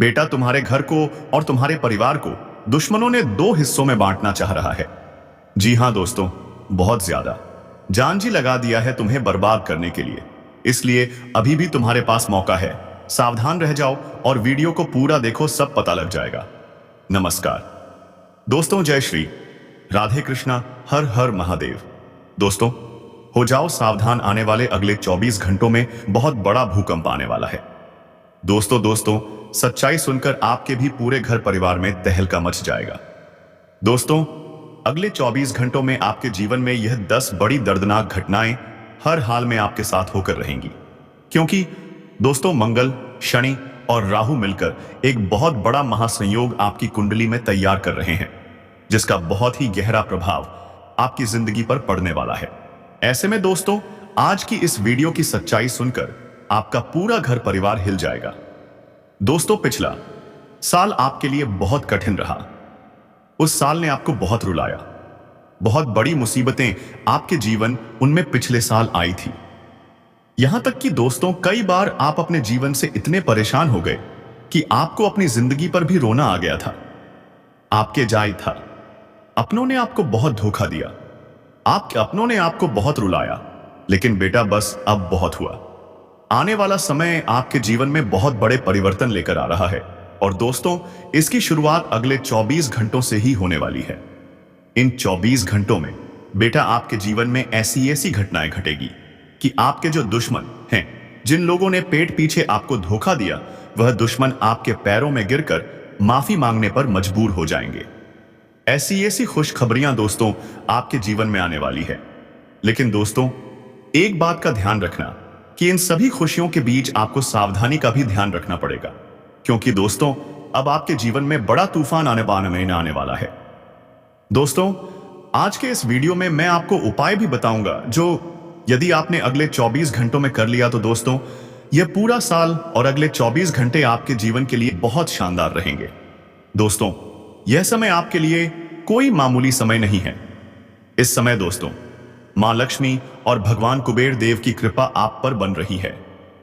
बेटा तुम्हारे घर को और तुम्हारे परिवार को दुश्मनों ने दो हिस्सों में बांटना चाह रहा है। जी हां दोस्तों, बहुत ज्यादा जान जी लगा दिया है तुम्हें बर्बाद करने के लिए। इसलिए अभी भी तुम्हारे पास मौका है, सावधान रह जाओ और वीडियो को पूरा देखो, सब पता लग जाएगा। नमस्कार दोस्तों, जय श्री राधे कृष्णा, हर हर महादेव। दोस्तों हो जाओ सावधान, आने वाले अगले 24 घंटों में बहुत बड़ा भूकंप आने वाला है। दोस्तों सच्चाई सुनकर आपके भी पूरे घर परिवार में तहलका मच जाएगा। दोस्तों अगले 24 घंटों में आपके जीवन में यह 10 बड़ी दर्दनाक घटनाएं हर हाल में आपके साथ होकर रहेंगी, क्योंकि दोस्तों मंगल, शनि और राहु मिलकर एक बहुत बड़ा महासंयोग आपकी कुंडली में तैयार कर रहे हैं, जिसका बहुत ही गहरा प्रभाव आपकी जिंदगी पर पड़ने वाला है। ऐसे में दोस्तों आज की इस वीडियो की सच्चाई सुनकर आपका पूरा घर परिवार हिल जाएगा। दोस्तों पिछला साल आपके लिए बहुत कठिन रहा। उस साल ने आपको बहुत रुलाया। बहुत बड़ी मुसीबतें आपके जीवन उनमें पिछले साल आई थी। यहां तक कि दोस्तों कई बार आप अपने जीवन से इतने परेशान हो गए कि आपको अपनी जिंदगी पर भी रोना आ गया था। आपके जाय था, अपनों ने आपको बहुत धोखा दिया, आपके अपनों ने आपको बहुत रुलाया। लेकिन बेटा बस अब बहुत हुआ। आने वाला समय आपके जीवन में बहुत बड़े परिवर्तन लेकर आ रहा है, और दोस्तों इसकी शुरुआत अगले 24 घंटों से ही होने वाली है। इन 24 घंटों में बेटा आपके जीवन में ऐसी ऐसी घटनाएं घटेगी कि आपके जो दुश्मन हैं, जिन लोगों ने पेट पीछे आपको धोखा दिया, वह दुश्मन आपके पैरों में गिरकर माफी मांगने पर मजबूर हो जाएंगे। ऐसी ऐसी खुशखबरियां दोस्तों आपके जीवन में आने वाली है। लेकिन दोस्तों एक बात का ध्यान रखना कि इन सभी खुशियों के बीच आपको सावधानी का भी ध्यान रखना पड़ेगा, क्योंकि दोस्तों अब आपके जीवन में बड़ा तूफान आने वाला है। दोस्तों आज के इस वीडियो में मैं आपको उपाय भी बताऊंगा, जो यदि आपने अगले 24 घंटों में कर लिया तो दोस्तों यह पूरा साल और अगले 24 घंटे आपके जीवन के लिए बहुत शानदार रहेंगे। दोस्तों यह समय आपके लिए कोई मामूली समय नहीं है। इस समय दोस्तों मां लक्ष्मी और भगवान कुबेर देव की कृपा आप पर बन रही है।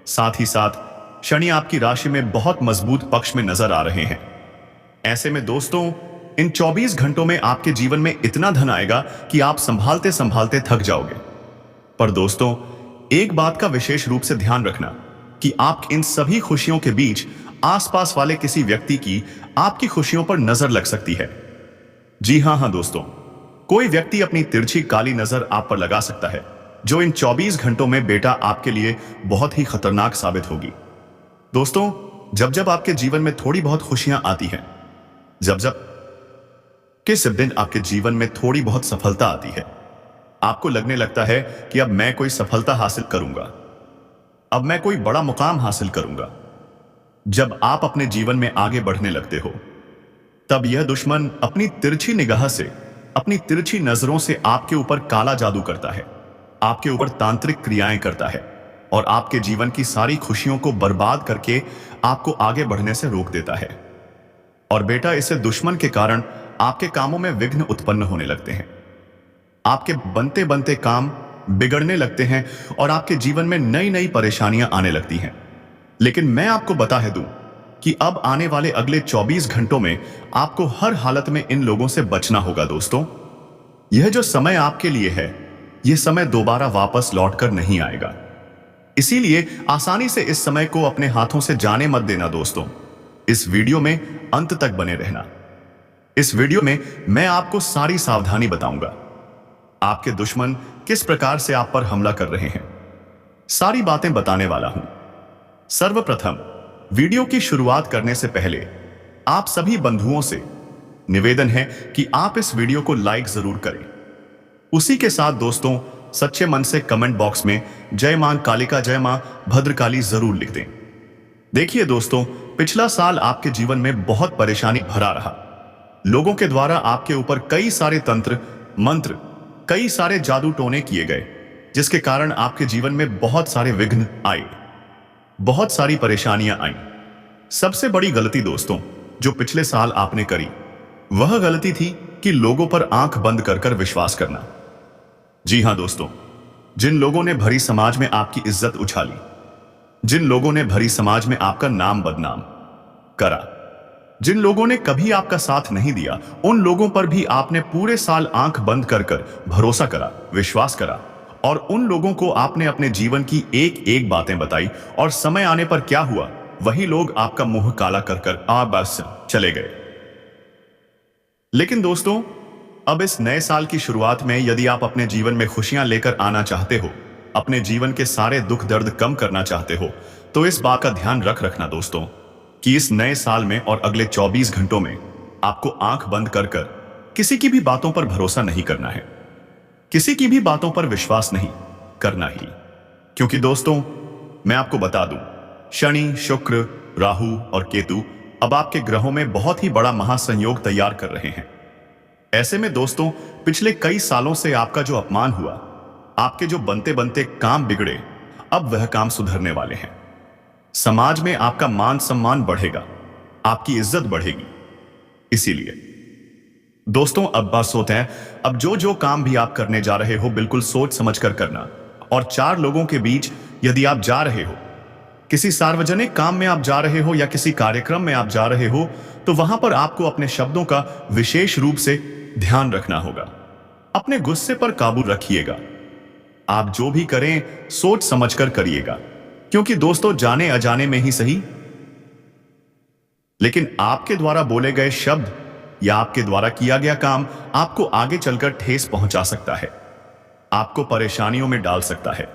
साथ ही साथ शनि आपकी राशि में बहुत मजबूत पक्ष में नजर आ रहे हैं। ऐसे में दोस्तों इन 24 घंटों में आपके जीवन में इतना धन आएगा कि आप संभालते संभालते थक जाओगे। पर दोस्तों एक बात का विशेष रूप से ध्यान रखना कि आप इन सभी खुशियों के बीच आसपास वाले किसी व्यक्ति की आपकी खुशियों पर नजर लग सकती है। जी हां दोस्तों, कोई व्यक्ति अपनी तिरछी काली नजर आप पर लगा सकता है, जो इन 24 घंटों में बेटा आपके लिए बहुत ही खतरनाक साबित होगी। दोस्तों जब जब आपके जीवन में थोड़ी बहुत खुशियां आती हैं, जब जब किस दिन आपके जीवन में थोड़ी बहुत सफलता आती है, आपको लगने लगता है कि अब मैं कोई सफलता हासिल करूंगा, अब मैं कोई बड़ा मुकाम हासिल करूंगा। जब आप अपने जीवन में आगे बढ़ने लगते हो, तब यह दुश्मन अपनी तिरछी निगाह से, अपनी तिरछी नजरों से आपके ऊपर काला जादू करता है, आपके ऊपर तांत्रिक क्रियाएं करता है और आपके जीवन की सारी खुशियों को बर्बाद करके आपको आगे बढ़ने से रोक देता है। और बेटा इससे दुश्मन के कारण आपके कामों में विघ्न उत्पन्न होने लगते हैं। आपके बनते बनते काम बिगड़ने लगते हैं और आपके जीवन में नई नई परेशानियां आने लगती हैं। लेकिन मैं आपको बता दूं कि अब आने वाले अगले 24 घंटों में आपको हर हालत में इन लोगों से बचना होगा। दोस्तों यह जो समय आपके लिए है, यह समय दोबारा वापस लौटकर नहीं आएगा। इसीलिए आसानी से इस समय को अपने हाथों से जाने मत देना। दोस्तों इस वीडियो में अंत तक बने रहना। इस वीडियो में मैं आपको सारी सावधानी बताऊंगा, आपके दुश्मन किस प्रकार से आप पर हमला कर रहे हैं, सारी बातें बताने वाला हूं। सर्वप्रथम वीडियो की शुरुआत करने से पहले आप सभी बंधुओं से निवेदन है कि आप इस वीडियो को लाइक जरूर करें। उसी के साथ दोस्तों सच्चे मन से कमेंट बॉक्स में जय मां कालिका, जय मां भद्रकाली जरूर लिख दें। देखिए दोस्तों पिछला साल आपके जीवन में बहुत परेशानी भरा रहा। लोगों के द्वारा आपके ऊपर कई सारे तंत्र मंत्र, कई सारे जादू टोने किए गए, जिसके कारण आपके जीवन में बहुत सारे विघ्न आए, बहुत सारी परेशानियां आई। सबसे बड़ी गलती दोस्तों जो पिछले साल आपने करी, वह गलती थी कि लोगों पर आंख बंद कर कर विश्वास करना। जी हां दोस्तों, जिन लोगों ने भरी समाज में आपकी इज्जत उछाली, जिन लोगों ने भरी समाज में आपका नाम बदनाम करा। जिन लोगों ने कभी आपका साथ नहीं दिया, उन लोगों पर भी आपने पूरे साल आंख बंद कर कर भरोसा करा, विश्वास करा। और उन लोगों को आपने अपने जीवन की एक एक बातें बताई, और समय आने पर क्या हुआ, वही लोग आपका मुंह काला कर कर बस चले गए। लेकिन दोस्तों, अब इस नए साल की शुरुआत में यदि आप अपने जीवन में खुशियां लेकर आना चाहते हो, अपने जीवन के सारे दुख दर्द कम करना चाहते हो, तो इस बात का ध्यान रखना दोस्तों कि इस नए साल में और अगले 24 घंटों में आपको आंख बंद कर कर किसी की भी बातों पर भरोसा नहीं करना है, किसी की भी बातों पर विश्वास नहीं करना ही। क्योंकि दोस्तों, मैं आपको बता दूं, शनि, शुक्र, राहु और केतु अब आपके ग्रहों में बहुत ही बड़ा महासंयोग तैयार कर रहे हैं। ऐसे में दोस्तों, पिछले कई सालों से आपका जो अपमान हुआ, आपके जो बनते बनते काम बिगड़े, अब वह काम सुधरने वाले हैं। समाज में आपका मान सम्मान बढ़ेगा, आपकी इज्जत बढ़ेगी। इसीलिए दोस्तों, अब बात होता है, अब जो काम भी आप करने जा रहे हो, बिल्कुल सोच समझ कर करना। और 4 लोगों के बीच यदि आप जा रहे हो, किसी सार्वजनिक काम में आप जा रहे हो या किसी कार्यक्रम में आप जा रहे हो, तो वहां पर आपको अपने शब्दों का विशेष रूप से ध्यान रखना होगा। अपने गुस्से पर काबू रखिएगा। आप जो भी करें, सोच समझकर करिएगा। क्योंकि दोस्तों, जाने अजाने में ही सही, लेकिन आपके द्वारा बोले गए शब्द या आपके द्वारा किया गया काम आपको आगे चलकर ठेस पहुंचा सकता है, आपको परेशानियों में डाल सकता है।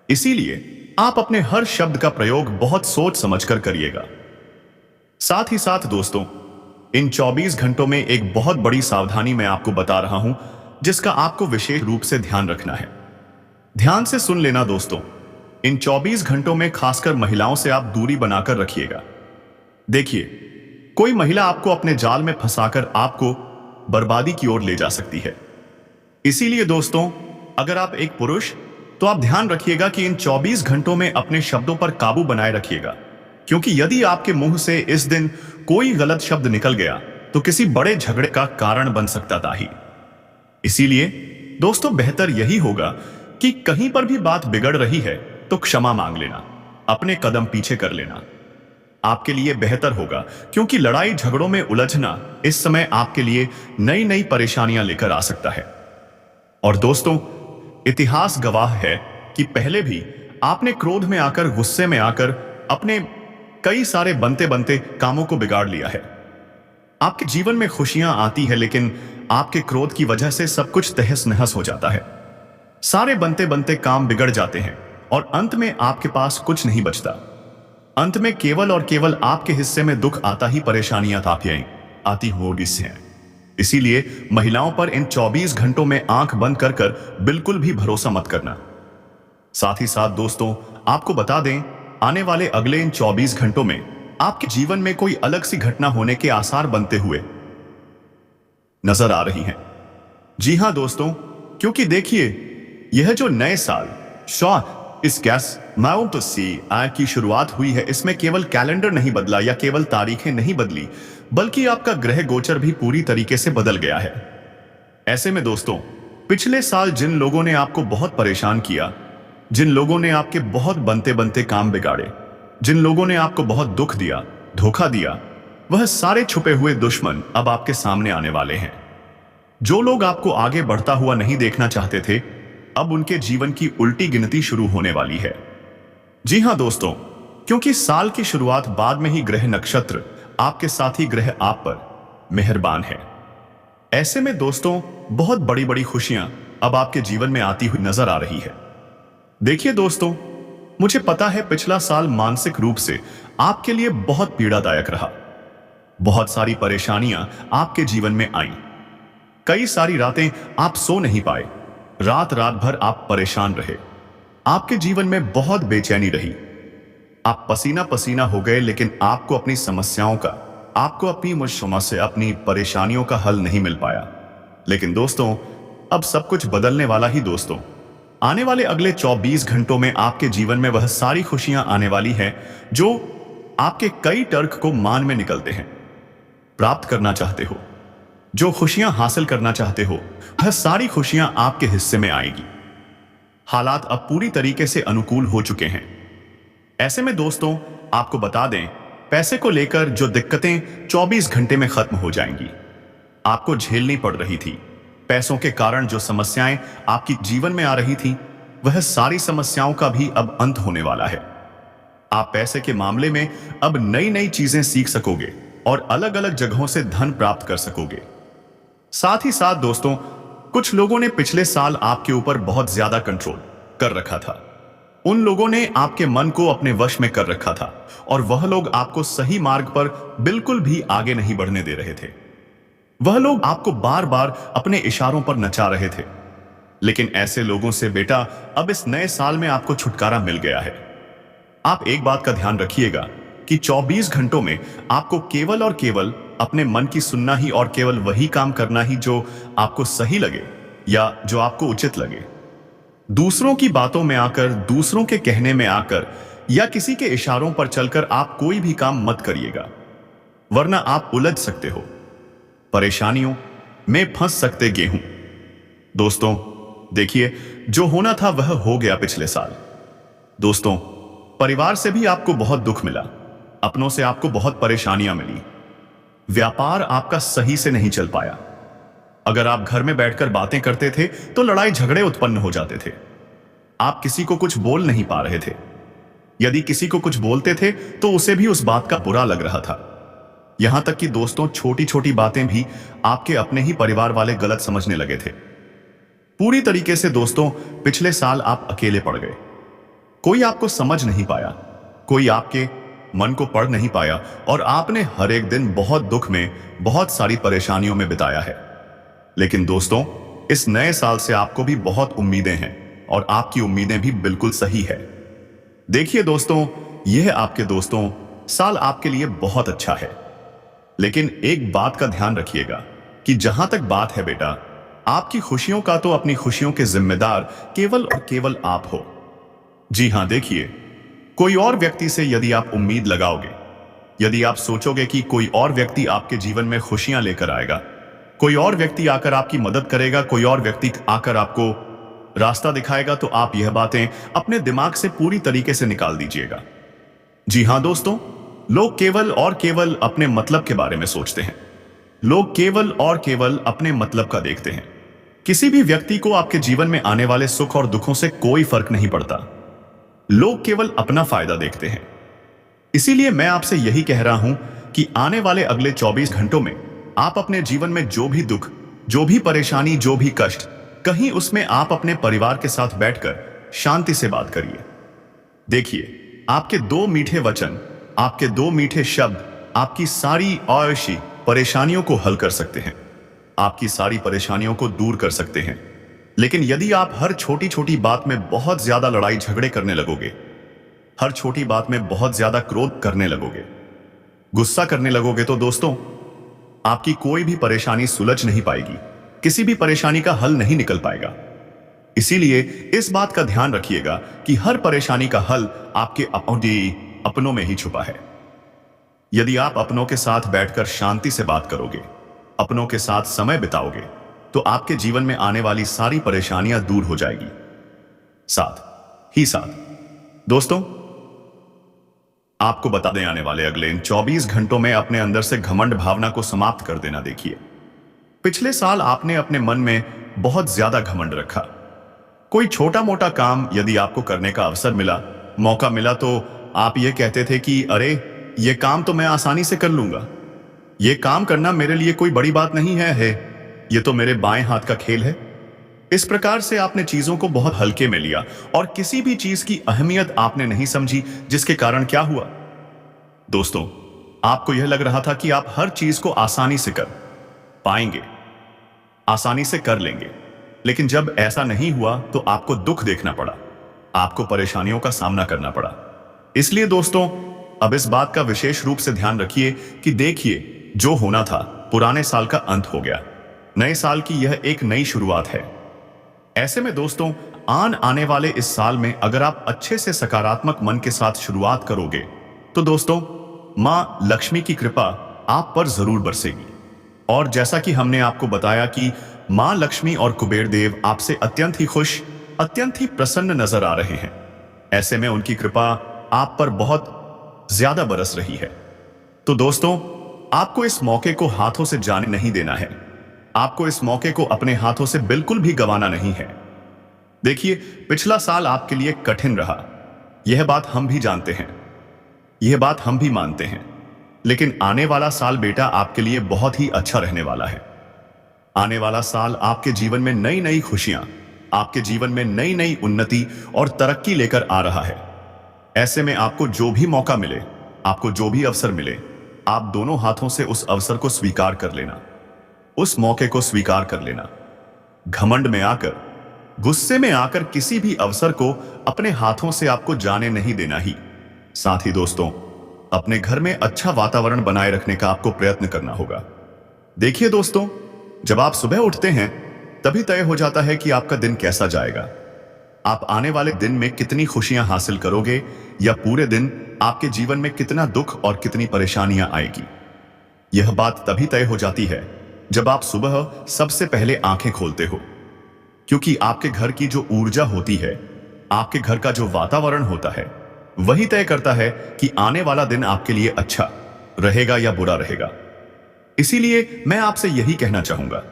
इसीलिए आप अपने हर शब्द का प्रयोग बहुत सोच समझकर करिएगा। साथ ही साथ दोस्तों, इन 24 घंटों में एक बहुत बड़ी सावधानी मैं आपको बता रहा हूं, जिसका आपको विशेष रूप से ध्यान रखना है। ध्यान से सुन लेना दोस्तों। इन 24 घंटों में खासकर महिलाओं से आप दूरी बनाकर रखिएगा। देखिए, कोई महिला आपको अपने जाल में फंसाकर आपको बर्बादी की ओर ले जा सकती है। इसीलिए दोस्तों, अगर आप एक पुरुष, तो आप ध्यान रखिएगा कि इन 24 घंटों में अपने शब्दों पर काबू बनाए रखिएगा। क्योंकि यदि आपके मुंह से इस दिन कोई गलत शब्द निकल गया, तो किसी बड़े झगड़े का कारण बन सकता था ही। इसीलिए दोस्तों, बेहतर यही होगा कि कहीं पर भी बात बिगड़ रही है तो क्षमा मांग लेना, अपने कदम पीछे कर लेना, आपके लिए बेहतर होगा। क्योंकि लड़ाई झगड़ों में उलझना इस समय आपके लिए नई नई परेशानियां लेकर आ सकता है। और दोस्तों, इतिहास गवाह है कि पहले भी आपने क्रोध में आकर, गुस्से में आकर अपने कई सारे बनते बनते कामों को बिगाड़ लिया है। आपके जीवन में खुशियां आती है, लेकिन आपके क्रोध की वजह से सब कुछ तहस नहस हो जाता है। सारे बनते बनते काम बिगड़ जाते हैं और अंत में आपके पास कुछ नहीं बचता। अंत में केवल और केवल आपके हिस्से में दुख आता ही, परेशानियां आती होगी से। इसीलिए महिलाओं पर इन 24 घंटों में आंख बंद कर कर बिल्कुल भी भरोसा मत करना। साथ ही साथ दोस्तों, आपको बता दें, आने वाले अगले इन 24 घंटों में आपके जीवन में कोई अलग सी घटना होने के आसार बनते हुए नजर आ रही हैं। जी हां दोस्तों, क्योंकि देखिए, यह जो नए साल इस की शुरुआत हुई है, इसमें केवल कैलेंडर नहीं बदला या केवल तारीखें नहीं बदली, बल्कि आपका ग्रह गोचर भी पूरी तरीके से बदल गया है। ऐसे में दोस्तों, पिछले साल जिन लोगों ने आपको बहुत परेशान किया, जिन लोगों ने आपके बहुत बनते बनते काम बिगाड़े, जिन लोगों ने आपको बहुत दुख दिया, धोखा दिया, वह सारे छुपे हुए दुश्मन अब आपके सामने आने वाले हैं। जो लोग आपको आगे बढ़ता हुआ नहीं देखना चाहते थे, अब उनके जीवन की उल्टी गिनती शुरू होने वाली है। जी हां दोस्तों, क्योंकि साल की शुरुआत बाद में ही ग्रह नक्षत्र आपके साथी ग्रह आप पर मेहरबान है। ऐसे में दोस्तों, बहुत बड़ी बड़ी खुशियां अब आपके जीवन में आती हुई नजर आ रही है। देखिए दोस्तों, मुझे पता है पिछला साल मानसिक रूप से आपके लिए बहुत पीड़ादायक रहा। बहुत सारी परेशानियां आपके जीवन में आई। कई सारी रातें आप सो नहीं पाए, रात रात भर आप परेशान रहे, आपके जीवन में बहुत बेचैनी रही, आप पसीना पसीना हो गए, लेकिन आपको अपनी समस्याओं का, आपको अपनी मुश्किलों से, अपनी परेशानियों का हल नहीं मिल पाया। लेकिन दोस्तों, अब सब कुछ बदलने वाला ही दोस्तों। आने वाले अगले 24 घंटों में आपके जीवन में वह सारी खुशियां आने वाली हैं जो आपके कई तर्क को मान में निकलते हैं। प्राप्त करना चाहते हो, जो खुशियां हासिल करना चाहते हो, वह सारी खुशियां आपके हिस्से में आएगी। हालात अब पूरी तरीके से अनुकूल हो चुके हैं। ऐसे में दोस्तों, आपको बता दें पैसे को लेकर जो दिक्कतें 24 घंटे में खत्म हो जाएंगी। आपको झेलनी पड़ रही थी, पैसों के कारण जो समस्याएं आपकी जीवन में आ रही थी, वह सारी समस्याओं का भी अब अंत होने वाला है। आप पैसे के मामले में अब नई नई चीजें सीख सकोगे और अलग अलग जगहों से धन प्राप्त कर सकोगे। साथ ही साथ दोस्तों, कुछ लोगों ने पिछले साल आपके ऊपर बहुत ज्यादा कंट्रोल कर रखा था। उन लोगों ने आपके मन को अपने वश में कर रखा था और वह लोग आपको सही मार्ग पर बिल्कुल भी आगे नहीं बढ़ने दे रहे थे। वह लोग आपको बार बार अपने इशारों पर नचा रहे थे। लेकिन ऐसे लोगों से बेटा अब इस नए साल में आपको छुटकारा मिल गया है। आप एक बात का ध्यान रखिएगा कि 24 घंटों में आपको केवल और केवल अपने मन की सुनना ही और केवल वही काम करना ही जो आपको सही लगे या जो आपको उचित लगे। दूसरों की बातों में आकर, दूसरों के कहने में आकर या किसी के इशारों पर चलकर आप कोई भी काम मत करिएगा, वरना आप उलझ सकते हो, परेशानियों में फंस सकते गेहूं। दोस्तों देखिए, जो होना था वह हो गया पिछले साल। दोस्तों, परिवार से भी आपको बहुत दुख मिला, अपनों से आपको बहुत परेशानियां मिली, व्यापार आपका सही से नहीं चल पाया। अगर आप घर में बैठकर बातें करते थे तो लड़ाई झगड़े उत्पन्न हो जाते थे। आप किसी को कुछ बोल नहीं पा रहे थे। यदि किसी को कुछ बोलते थे तो उसे भी उस बात का बुरा लग रहा था। यहां तक कि दोस्तों, छोटी छोटी बातें भी आपके अपने ही परिवार वाले गलत समझने लगे थे। पूरी तरीके से दोस्तों, पिछले साल आप अकेले पड़ गए। कोई आपको समझ नहीं पाया, कोई आपके मन को पढ़ नहीं पाया और आपने हर एक दिन बहुत दुख में, बहुत सारी परेशानियों में बिताया है। लेकिन दोस्तों, इस नए साल से आपको भी बहुत उम्मीदें हैं और आपकी उम्मीदें भी बिल्कुल सही है। देखिए दोस्तों, यह आपके दोस्तों साल आपके लिए बहुत अच्छा है। लेकिन एक बात का ध्यान रखिएगा कि जहां तक बात है बेटा, आपकी खुशियों का तो अपनी खुशियों के जिम्मेदार केवल और केवल आप हो। जी हां, देखिए, कोई और व्यक्ति से यदि आप उम्मीद लगाओगे, यदि आप सोचोगे कि कोई और व्यक्ति आपके जीवन में खुशियां लेकर आएगा, कोई और व्यक्ति आकर आपकी मदद करेगा, कोई और व्यक्ति आकर आपको रास्ता दिखाएगा, तो आप यह बातें अपने दिमाग से पूरी तरीके से निकाल दीजिएगा। जी हां दोस्तों, लोग केवल और केवल अपने मतलब के बारे में सोचते हैं। लोग केवल और केवल अपने मतलब का देखते हैं। किसी भी व्यक्ति को आपके जीवन में आने वाले सुख और दुखों से कोई फर्क नहीं पड़ता। लोग केवल अपना फायदा देखते हैं। इसीलिए मैं आपसे यही कह रहा हूं कि आने वाले अगले 24 घंटों में आप अपने जीवन में जो भी दुख, जो भी परेशानी, जो भी कष्ट, कहीं उसमें आप अपने परिवार के साथ बैठकर शांति से बात करिए। देखिए, आपके 2 मीठे वचन, आपके 2 मीठे शब्द आपकी सारी आयुषी परेशानियों को हल कर सकते हैं, आपकी सारी परेशानियों को दूर कर सकते हैं। लेकिन यदि आप हर छोटी छोटी बात में बहुत ज्यादा लड़ाई झगड़े करने लगोगे, हर छोटी बात में बहुत ज्यादा क्रोध करने लगोगे, गुस्सा करने लगोगे, तो दोस्तों आपकी कोई भी परेशानी सुलझ नहीं पाएगी, किसी भी परेशानी का हल नहीं निकल पाएगा। इसीलिए इस बात का ध्यान रखिएगा कि हर परेशानी का हल आपके अपनों में ही छुपा है। यदि आप अपनों के साथ बैठकर शांति से बात करोगे, अपनों के साथ समय बिताओगे, तो आपके जीवन में आने वाली सारी परेशानियां दूर हो जाएगी। साथ ही साथ दोस्तों, आपको बता दें, आने वाले अगले इन 24 घंटों में अपने अंदर से घमंड भावना को समाप्त कर देना। देखिए, पिछले साल आपने अपने मन में बहुत ज्यादा घमंड रखा। कोई छोटा मोटा काम यदि आपको करने का अवसर मिला, मौका मिला, तो आप ये कहते थे कि अरे, ये काम तो मैं आसानी से कर लूंगा, ये काम करना मेरे लिए कोई बड़ी बात नहीं है, ये तो मेरे बाएं हाथ का खेल है। इस प्रकार से आपने चीजों को बहुत हल्के में लिया और किसी भी चीज की अहमियत आपने नहीं समझी, जिसके कारण क्या हुआ दोस्तों, आपको यह लग रहा था कि आप हर चीज को आसानी से कर पाएंगे, आसानी से कर लेंगे। लेकिन जब ऐसा नहीं हुआ तो आपको दुख देखना पड़ा, आपको परेशानियों का सामना करना पड़ा। इसलिए दोस्तों, अब इस बात का विशेष रूप से ध्यान रखिए कि देखिए, जो होना था पुराने साल का अंत हो गया, नए साल की यह एक नई शुरुआत है। ऐसे में दोस्तों, आने वाले इस साल में अगर आप अच्छे से सकारात्मक मन के साथ शुरुआत करोगे, तो दोस्तों मां लक्ष्मी की कृपा आप पर जरूर बरसेगी। और जैसा कि हमने आपको बताया कि मां लक्ष्मी और कुबेर देव आपसे अत्यंत ही खुश, अत्यंत ही प्रसन्न नजर आ रहे हैं। ऐसे में उनकी कृपा आप पर बहुत ज्यादा बरस रही है। तो दोस्तों, आपको इस मौके को हाथों से जाने नहीं देना है। आपको इस मौके को अपने हाथों से बिल्कुल भी गंवाना नहीं है। देखिए, पिछला साल आपके लिए कठिन रहा, यह बात हम भी जानते हैं, यह बात हम भी मानते हैं। लेकिन आने वाला साल बेटा आपके लिए बहुत ही अच्छा रहने वाला है। आने वाला साल आपके जीवन में नई नई खुशियां, आपके जीवन में नई नई उन्नति और तरक्की लेकर आ रहा है। ऐसे में आपको जो भी मौका मिले, आपको जो भी अवसर मिले, आप दोनों हाथों से उस अवसर को स्वीकार कर लेना, उस मौके को स्वीकार कर लेना। घमंड में आकर, गुस्से में आकर किसी भी अवसर को अपने हाथों से आपको जाने नहीं देना ही। साथ ही दोस्तों, अपने घर में अच्छा वातावरण बनाए रखने का आपको प्रयत्न करना होगा। देखिए दोस्तों, जब आप सुबह उठते हैं तभी तय हो जाता है कि आपका दिन कैसा जाएगा। आप आने वाले दिन में कितनी खुशियां हासिल करोगे या पूरे दिन आपके जीवन में कितना दुख और कितनी परेशानियां आएगी। यह बात तभी तय हो जाती है जब आप सुबह सबसे पहले आंखें खोलते हो, क्योंकि आपके घर की जो ऊर्जा होती है, आपके घर का जो वातावरण होता है, वही तय करता है कि आने वाला दिन आपके लिए अच्छा रहेगा या बुरा रहेगा। इसीलिए मैं आपसे यही कहना चाहूंगा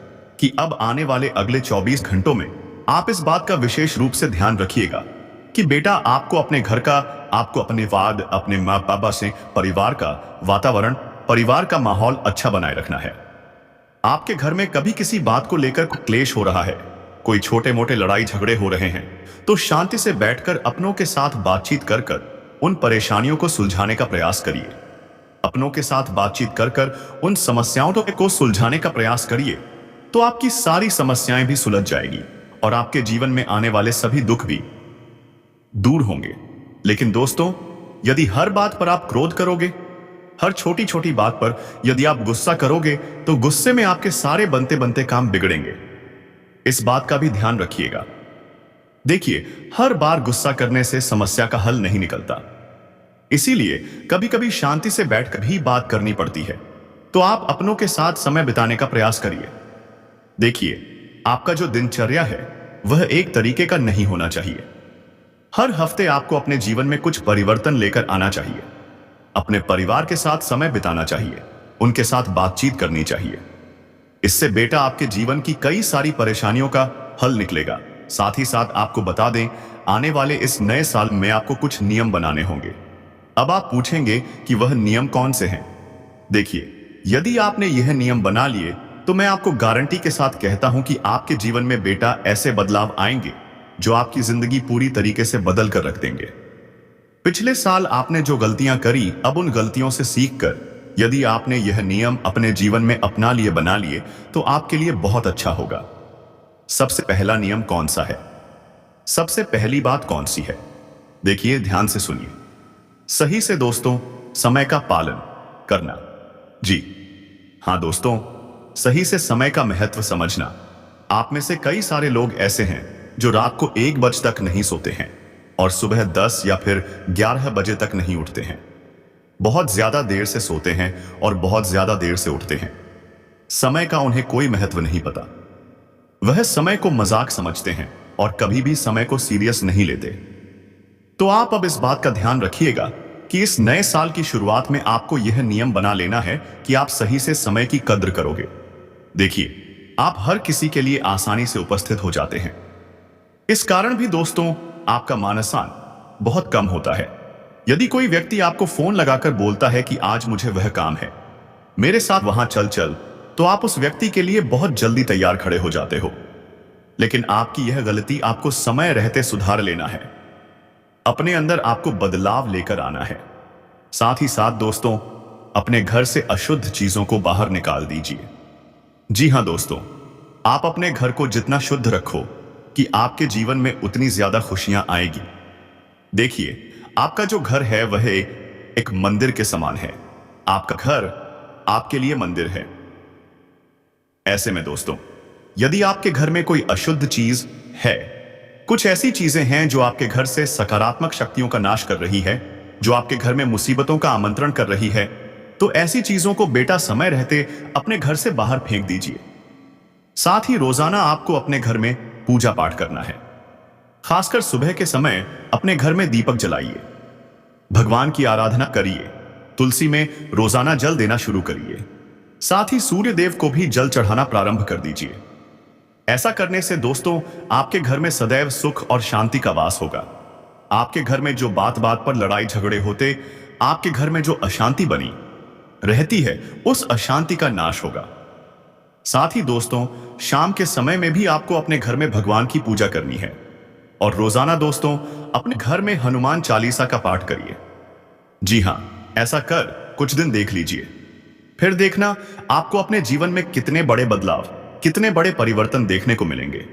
कि अब आने वाले अगले 24 घंटों में आप इस बात का विशेष रूप से ध्यान रखिएगा कि बेटा आपको अपने घर का, आपको अपने वाद, अपने माँ बाबा से परिवार का वातावरण, परिवार का माहौल अच्छा बनाए रखना है। आपके घर में कभी किसी बात को लेकर क्लेश हो रहा है, कोई छोटे मोटे लड़ाई झगड़े हो रहे हैं, तो शांति से बैठकर अपनों के साथ बातचीत कर कर उन परेशानियों को सुलझाने का प्रयास करिए। अपनों के साथ बातचीत कर कर उन समस्याओं को सुलझाने का प्रयास करिए, तो आपकी सारी समस्याएं भी सुलझ जाएगी और आपके जीवन में आने वाले सभी दुख भी दूर होंगे। लेकिन दोस्तों, यदि हर बात पर आप क्रोध करोगे, हर छोटी छोटी बात पर यदि आप गुस्सा करोगे, तो गुस्से में आपके सारे बनते बनते काम बिगड़ेंगे। इस बात का भी ध्यान रखिएगा। देखिए, हर बार गुस्सा करने से समस्या का हल नहीं निकलता, इसीलिए कभी कभी शांति से बैठकर भी बात करनी पड़ती है। तो आप अपनों के साथ समय बिताने का प्रयास करिए। देखिए, आपका जो दिनचर्या है वह एक तरीके का नहीं होना चाहिए। हर हफ्ते आपको अपने जीवन में कुछ परिवर्तन लेकर आना चाहिए। अपने परिवार के साथ समय बिताना चाहिए, उनके साथ बातचीत करनी चाहिए। इससे बेटा आपके जीवन की कई सारी परेशानियों का हल निकलेगा। साथ ही साथ आपको बता दें, आने वाले इस नए साल में आपको कुछ नियम बनाने होंगे। अब आप पूछेंगे कि वह नियम कौन से हैं? देखिए, यदि आपने यह नियम बना लिए तो मैं आपको गारंटी के साथ कहता हूं कि आपके जीवन में बेटा ऐसे बदलाव आएंगे जो आपकी जिंदगी पूरी तरीके से बदल कर रख देंगे। पिछले साल आपने जो गलतियां करी, अब उन गलतियों से सीखकर यदि आपने यह नियम अपने जीवन में अपना लिए, बना लिए, तो आपके लिए बहुत अच्छा होगा। सबसे पहला नियम कौन सा है? सबसे पहली बात कौन सी है? देखिए, ध्यान से सुनिए। सही से दोस्तों, समय का पालन करना। जी हां दोस्तों, सही से समय का महत्व समझना। आप में से कई सारे लोग ऐसे हैं जो रात को 1 बजे तक नहीं सोते हैं और सुबह 10 या फिर 11 बजे तक नहीं उठते हैं। बहुत ज्यादा देर से सोते हैं और बहुत ज्यादा देर से उठते हैं। समय का उन्हें कोई महत्व नहीं पता। वह समय को मजाक समझते हैं और कभी भी समय को सीरियस नहीं लेते। तो आप अब इस बात का ध्यान रखिएगा कि इस नए साल की शुरुआत में आपको यह नियम बना लेना है कि आप सही से समय की कद्र करोगे। देखिए, आप हर किसी के लिए आसानी से उपस्थित हो जाते हैं। इस कारण भी दोस्तों आपका मानसान बहुत कम होता है। यदि कोई व्यक्ति आपको फोन लगाकर बोलता है कि आज मुझे वह काम है, मेरे साथ वहां चल चल, तो आप उस व्यक्ति के लिए बहुत जल्दी तैयार खड़े हो जाते हो। लेकिन आपकी यह गलती आपको समय रहते सुधार लेना है। अपने अंदर आपको बदलाव लेकर आना है। साथ ही साथ दोस्तों, अपने घर से अशुद्ध चीजों को बाहर निकाल दीजिए। जी हां दोस्तों, आप अपने घर को जितना शुद्ध रखो कि आपके जीवन में उतनी ज्यादा खुशियां आएगी। देखिए, आपका जो घर है वह एक मंदिर के समान है। आपका घर आपके लिए मंदिर है। ऐसे में दोस्तों, यदि आपके घर में कोई अशुद्ध चीज है, कुछ ऐसी चीजें हैं जो आपके घर से सकारात्मक शक्तियों का नाश कर रही है, जो आपके घर में मुसीबतों का आमंत्रण कर रही है, तो ऐसी चीजों को बेटा समय रहते अपने घर से बाहर फेंक दीजिए। साथ ही रोजाना आपको अपने घर में पूजा पाठ करना है। खासकर सुबह के समय अपने घर में दीपक जलाइए, भगवान की आराधना करिए। तुलसी में रोजाना जल देना शुरू करिए। साथ ही सूर्य देव को भी जल चढ़ाना प्रारंभ कर दीजिए। ऐसा करने से दोस्तों आपके घर में सदैव सुख और शांति का वास होगा। आपके घर में जो बात बात पर लड़ाई झगड़े होते, आपके घर में जो अशांति बनी रहती है, उस अशांति का नाश होगा। साथ ही दोस्तों शाम के समय में भी आपको अपने घर में भगवान की पूजा करनी है और रोजाना दोस्तों अपने घर में हनुमान चालीसा का पाठ करिए। जी हां, ऐसा कर कुछ दिन देख लीजिए, फिर देखना आपको अपने जीवन में कितने बड़े बदलाव, कितने बड़े परिवर्तन देखने को मिलेंगे।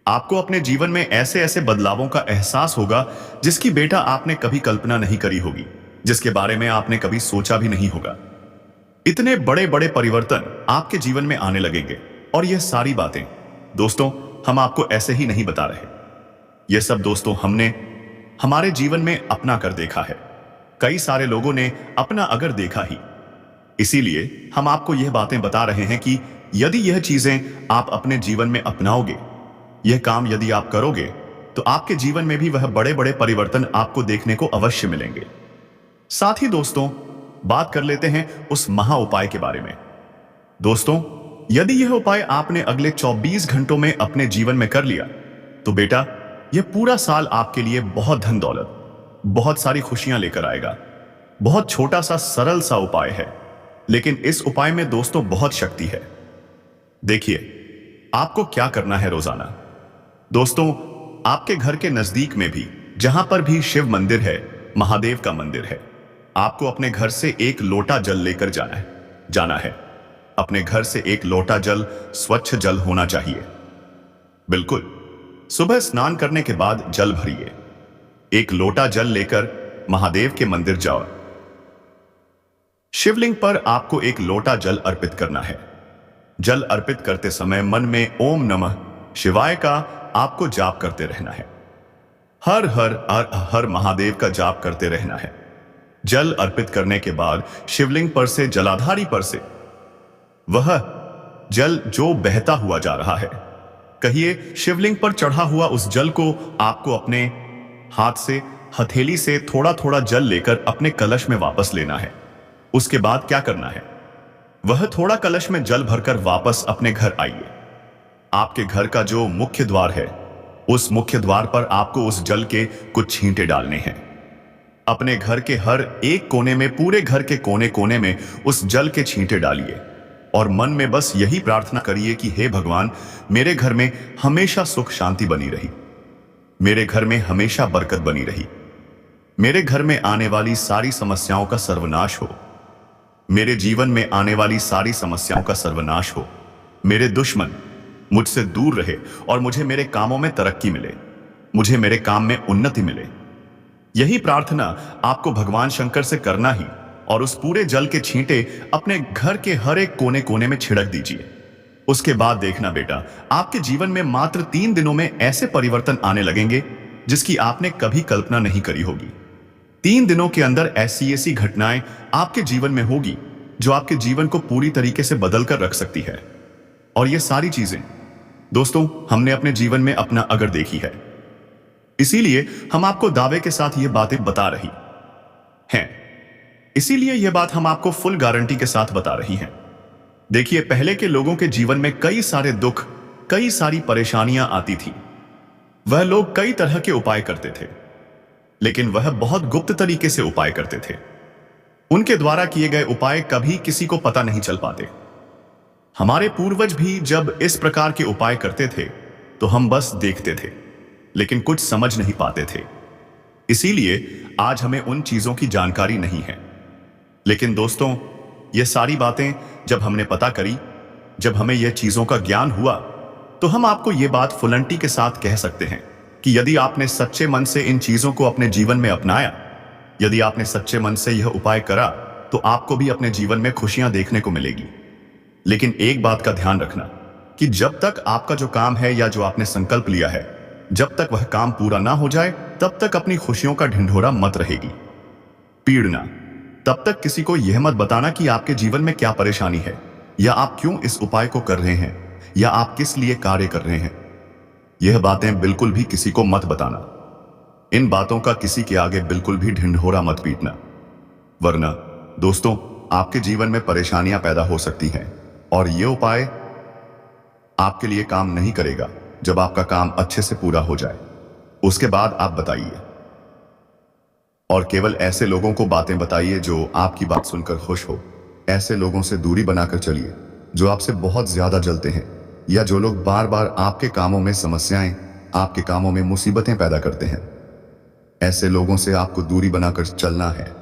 आपको अपने जीवन में ऐसे ऐसे बदलावों का एहसास होगा जिसकी बेटा आपने कभी कल्पना नहीं करी होगी, जिसके बारे में आपने कभी सोचा भी नहीं होगा। इतने बड़े बड़े परिवर्तन आपके जीवन में आने लगेंगे। और यह सारी बातें दोस्तों हम आपको ऐसे ही नहीं बता रहे, यह सब दोस्तों हमने हमारे जीवन में अपना कर देखा है। कई सारे लोगों ने अपना अगर देखा ही, इसीलिए हम आपको यह बातें बता रहे हैं कि यदि यह चीजें आप अपने जीवन में अपनाओगे, यह काम यदि आप करोगे, तो आपके जीवन में भी वह बड़े बड़े परिवर्तन आपको देखने को अवश्य मिलेंगे। साथ ही दोस्तों बात कर लेते हैं उस महा उपाय के बारे में। दोस्तों यदि यह उपाय आपने अगले 24 घंटों में अपने जीवन में कर लिया, तो बेटा यह पूरा साल आपके लिए बहुत धन दौलत, बहुत सारी खुशियां लेकर आएगा। बहुत छोटा सा सरल सा उपाय है, लेकिन इस उपाय में दोस्तों बहुत शक्ति है। देखिए आपको क्या करना है। रोजाना दोस्तों आपके घर के नजदीक में भी जहां पर भी शिव मंदिर है, महादेव का मंदिर है, आपको अपने घर से एक लोटा जल लेकर जाना है। अपने घर से एक लोटा जल स्वच्छ जल होना चाहिए। बिल्कुल सुबह स्नान करने के बाद जल भरिए। एक लोटा जल लेकर महादेव के मंदिर जाओ। शिवलिंग पर आपको एक लोटा जल अर्पित करना है। जल अर्पित करते समय मन में ओम नमः शिवाय का आपको जाप करते रहना है। हर हर हर महादेव का जाप करते रहना है। जल अर्पित करने के बाद शिवलिंग पर से, जलाधारी पर से वह जल जो बहता हुआ जा रहा है, कहिए शिवलिंग पर चढ़ा हुआ उस जल को आपको अपने हाथ से, हथेली से थोड़ा थोड़ा जल लेकर अपने कलश में वापस लेना है। उसके बाद क्या करना है, वह थोड़ा कलश में जल भरकर वापस अपने घर आइए। आपके घर का जो मुख्य द्वार है, उस मुख्य द्वार पर आपको उस जल के कुछ छींटे डालने हैं। अपने घर के हर एक कोने में, पूरे घर के कोने कोने में उस जल के छींटे डालिए और मन में बस यही प्रार्थना करिए कि हे भगवान, मेरे घर में हमेशा सुख शांति बनी रही, मेरे घर में हमेशा बरकत बनी रही, मेरे घर में आने वाली सारी समस्याओं का सर्वनाश हो, मेरे जीवन में आने वाली सारी समस्याओं का सर्वनाश हो, मेरे दुश्मन मुझसे दूर रहे और मुझे मेरे कामों में तरक्की मिले, मुझे मेरे काम में उन्नति मिले। यही प्रार्थना आपको भगवान शंकर से करना ही, और उस पूरे जल के छींटे अपने घर के हर एक कोने कोने में छिड़क दीजिए। उसके बाद देखना बेटा, आपके जीवन में मात्र 3 दिनों में ऐसे परिवर्तन आने लगेंगे जिसकी आपने कभी कल्पना नहीं करी होगी। 3 दिनों के अंदर ऐसी ऐसी घटनाएं आपके जीवन में होगी जो आपके जीवन को पूरी तरीके से बदल कर रख सकती है। और ये सारी चीजें दोस्तों हमने अपने जीवन में अपना अगर देखी है, इसीलिए हम आपको दावे के साथ ये बातें बता रही हैं। इसीलिए यह बात हम आपको फुल गारंटी के साथ बता रही हैं। देखिए पहले के लोगों के जीवन में कई सारे दुख, कई सारी परेशानियां आती थी। वह लोग कई तरह के उपाय करते थे, लेकिन वह बहुत गुप्त तरीके से उपाय करते थे। उनके द्वारा किए गए उपाय कभी किसी को पता नहीं चल पाते। हमारे पूर्वज भी जब इस प्रकार के उपाय करते थे तो हम बस देखते थे, लेकिन कुछ समझ नहीं पाते थे। इसीलिए आज हमें उन चीजों की जानकारी नहीं है। लेकिन दोस्तों ये सारी बातें जब हमने पता करी, जब हमें यह चीजों का ज्ञान हुआ, तो हम आपको यह बात फुलंटी के साथ कह सकते हैं कि यदि आपने सच्चे मन से इन चीजों को अपने जीवन में अपनाया, यदि आपने सच्चे मन से यह उपाय करा, तो आपको भी अपने जीवन में खुशियां देखने को मिलेगी। लेकिन एक बात का ध्यान रखना कि जब तक आपका जो काम है या जो आपने संकल्प लिया है, जब तक वह काम पूरा ना हो जाए, तब तक अपनी खुशियों का ढिंढोरा मत रहेगी पीड़ना। तब तक किसी को यह मत बताना कि आपके जीवन में क्या परेशानी है, या आप क्यों इस उपाय को कर रहे हैं, या आप किस लिए कार्य कर रहे हैं। यह बातें बिल्कुल भी किसी को मत बताना। इन बातों का किसी के आगे बिल्कुल भी ढिंढोरा मत पीटना। वरना दोस्तों आपके जीवन में परेशानियां पैदा हो सकती हैं और ये उपाय आपके लिए काम नहीं करेगा। जब आपका काम अच्छे से पूरा हो जाए उसके बाद आप बताइए, और केवल ऐसे लोगों को बातें बताइए जो आपकी बात सुनकर खुश हो। ऐसे लोगों से दूरी बनाकर चलिए जो आपसे बहुत ज्यादा जलते हैं या जो लोग बार बार आपके कामों में समस्याएं, आपके कामों में मुसीबतें पैदा करते हैं। ऐसे लोगों से आपको दूरी बनाकर चलना है।